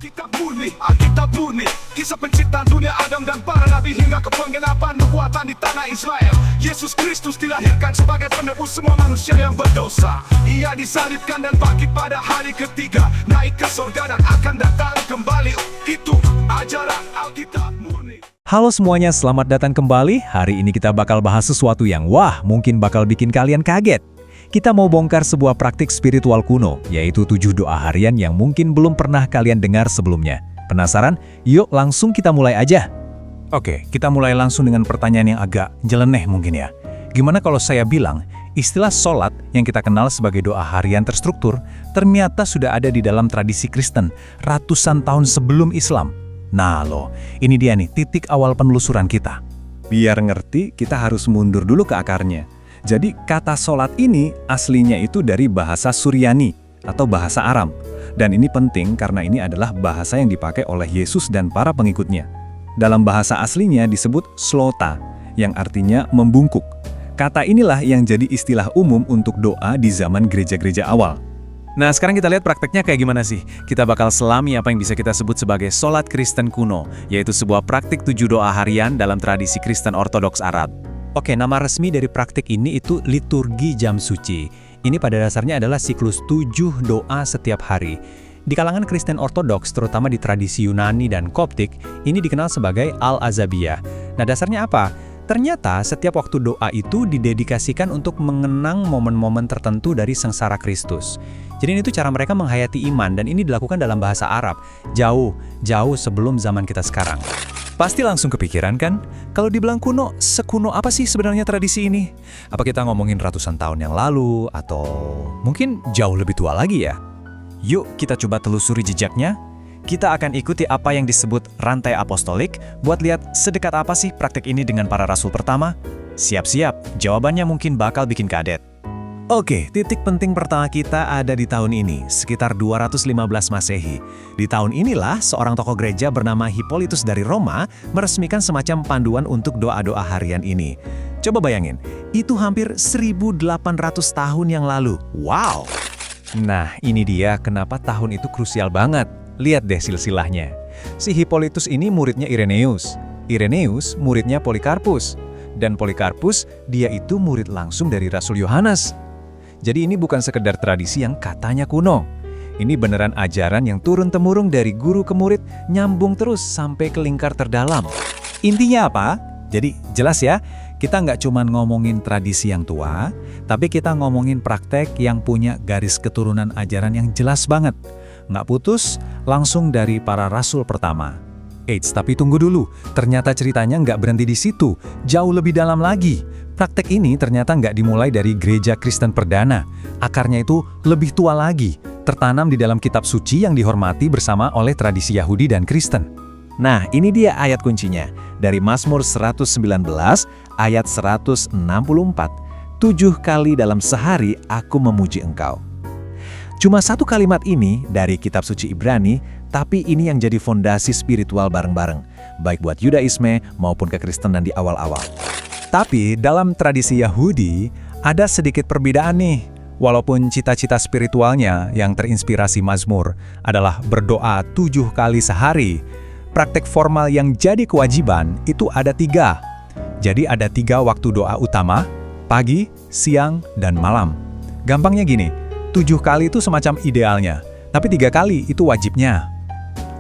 Alkitab murni, kisah penciptaan dunia Adam dan para nabi hingga ke penggenapan nubuatan di tanah Israel. Yesus Kristus dilahirkan sebagai penebus semua manusia yang berdosa. Ia disalibkan dan bangkit pada hari ketiga, naik ke surga dan akan datang kembali. Itu ajaran Alkitab murni. Halo semuanya, selamat datang kembali. Hari ini kita bakal bahas sesuatu yang mungkin bakal bikin kalian kaget. Kita mau bongkar sebuah praktik spiritual kuno, yaitu 7 doa harian yang mungkin belum pernah kalian dengar sebelumnya. Penasaran? Yuk langsung kita mulai aja. Oke, kita mulai langsung dengan pertanyaan yang agak nyeleneh mungkin ya. Gimana kalau saya bilang, istilah sholat yang kita kenal sebagai doa harian terstruktur, ternyata sudah ada di dalam tradisi Kristen ratusan tahun sebelum Islam. Nah loh, ini dia nih titik awal penelusuran kita. Biar ngerti, kita harus mundur dulu ke akarnya. Jadi kata sholat ini aslinya itu dari bahasa Suryani atau bahasa Aram. Dan ini penting karena ini adalah bahasa yang dipakai oleh Yesus dan para pengikutnya. Dalam bahasa aslinya disebut slota, yang artinya membungkuk. Kata inilah yang jadi istilah umum untuk doa di zaman gereja-gereja awal. Nah, sekarang kita lihat prakteknya kayak gimana sih? Kita bakal selami apa yang bisa kita sebut sebagai sholat Kristen kuno, yaitu sebuah praktik 7 doa harian dalam tradisi Kristen Ortodoks Arab. Oke, nama resmi dari praktik ini itu liturgi jam suci. Ini pada dasarnya adalah siklus 7 doa setiap hari. Di kalangan Kristen Ortodoks, terutama di tradisi Yunani dan Koptik, ini dikenal sebagai Al-Azabiyah. Nah, dasarnya apa? Ternyata setiap waktu doa itu didedikasikan untuk mengenang momen-momen tertentu dari sengsara Kristus. Jadi ini tuh cara mereka menghayati iman, dan ini dilakukan dalam bahasa Arab, jauh sebelum zaman kita sekarang. Pasti langsung kepikiran kan? Kalau dibilang kuno, sekuno apa sih sebenarnya tradisi ini? Apa kita ngomongin ratusan tahun yang lalu, atau mungkin jauh lebih tua lagi ya? Yuk kita coba telusuri jejaknya. Kita akan ikuti apa yang disebut rantai apostolik buat lihat sedekat apa sih praktik ini dengan para rasul pertama. Siap-siap, jawabannya mungkin bakal bikin kaget. Oke, titik penting pertama kita ada di tahun ini, sekitar 215 Masehi. Di tahun inilah seorang tokoh gereja bernama Hippolytus dari Roma meresmikan semacam panduan untuk doa-doa harian ini. Coba bayangin, itu hampir 1800 tahun yang lalu. Wow! Nah, ini dia kenapa tahun itu krusial banget. Lihat deh silsilahnya. Si Hippolytus ini muridnya Irenaeus. Irenaeus muridnya Polikarpus. Dan Polikarpus, dia itu murid langsung dari Rasul Yohanes. Jadi ini bukan sekedar tradisi yang katanya kuno. Ini beneran ajaran yang turun-temurun dari guru ke murid, nyambung terus sampai ke lingkar terdalam. Intinya apa? Jadi jelas ya, kita nggak cuma ngomongin tradisi yang tua, tapi kita ngomongin praktek yang punya garis keturunan ajaran yang jelas banget. Nggak putus, langsung dari para rasul pertama. Eits, tapi tunggu dulu, ternyata ceritanya nggak berhenti di situ, jauh lebih dalam lagi. Praktek ini ternyata nggak dimulai dari gereja Kristen perdana. Akarnya itu lebih tua lagi, tertanam di dalam kitab suci yang dihormati bersama oleh tradisi Yahudi dan Kristen. Nah, ini dia ayat kuncinya. Dari Mazmur 119, ayat 164. 7 kali dalam sehari aku memuji engkau. Cuma satu kalimat ini dari kitab suci Ibrani, tapi ini yang jadi fondasi spiritual bareng-bareng, baik buat Yudaisme maupun kekristenan di awal-awal. Tapi dalam tradisi Yahudi, ada sedikit perbedaan nih. Walaupun cita-cita spiritualnya yang terinspirasi Mazmur adalah berdoa 7 kali sehari, praktek formal yang jadi kewajiban itu ada 3. Jadi ada 3 waktu doa utama, pagi, siang, dan malam. Gampangnya gini, 7 kali itu semacam idealnya, tapi 3 kali itu wajibnya.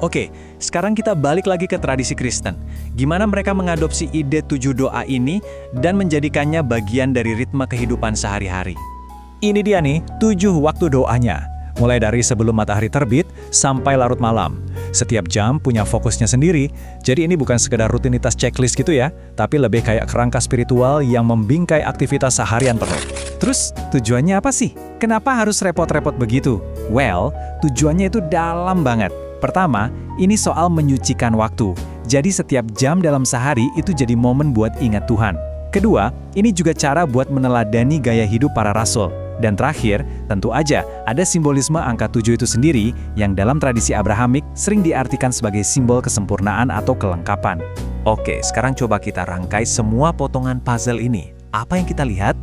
Oke, sekarang kita balik lagi ke tradisi Kristen. Gimana mereka mengadopsi ide 7 doa ini dan menjadikannya bagian dari ritme kehidupan sehari-hari. Ini dia nih, 7 waktu doanya. Mulai dari sebelum matahari terbit sampai larut malam. Setiap jam punya fokusnya sendiri, jadi ini bukan sekedar rutinitas checklist gitu ya, tapi lebih kayak kerangka spiritual yang membingkai aktivitas seharian penuh. Terus, tujuannya apa sih? Kenapa harus repot-repot begitu? Well, tujuannya itu dalam banget. Pertama, ini soal menyucikan waktu. Jadi setiap jam dalam sehari itu jadi momen buat ingat Tuhan. Kedua, ini juga cara buat meneladani gaya hidup para rasul. Dan terakhir, tentu aja ada simbolisme angka 7 itu sendiri yang dalam tradisi Abrahamik sering diartikan sebagai simbol kesempurnaan atau kelengkapan. Oke, sekarang coba kita rangkai semua potongan puzzle ini. Apa yang kita lihat?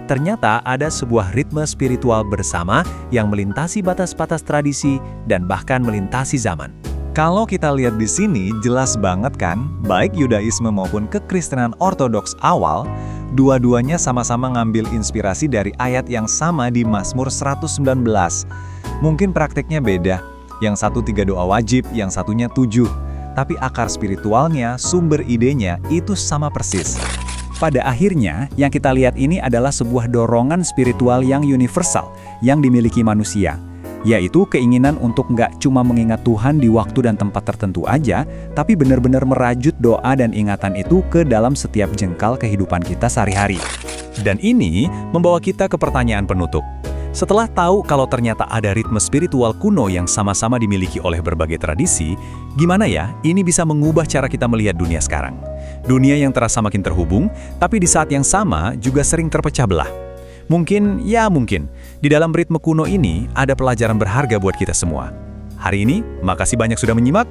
Ternyata ada sebuah ritme spiritual bersama yang melintasi batas-batas tradisi dan bahkan melintasi zaman. Kalau kita lihat di sini, jelas banget kan, baik Yudaisme maupun kekristenan ortodoks awal, dua-duanya sama-sama ngambil inspirasi dari ayat yang sama di Mazmur 119. Mungkin prakteknya beda, yang satu 3 doa wajib, yang satunya 7. Tapi akar spiritualnya, sumber idenya, itu sama persis. Pada akhirnya, yang kita lihat ini adalah sebuah dorongan spiritual yang universal, yang dimiliki manusia. Yaitu keinginan untuk nggak cuma mengingat Tuhan di waktu dan tempat tertentu aja, tapi benar-benar merajut doa dan ingatan itu ke dalam setiap jengkal kehidupan kita sehari-hari. Dan ini membawa kita ke pertanyaan penutup. Setelah tahu kalau ternyata ada ritme spiritual kuno yang sama-sama dimiliki oleh berbagai tradisi, gimana ya ini bisa mengubah cara kita melihat dunia sekarang? Dunia yang terasa makin terhubung, tapi di saat yang sama juga sering terpecah belah. Mungkin, di dalam ritme kuno ini ada pelajaran berharga buat kita semua. Hari ini, makasih banyak sudah menyimak.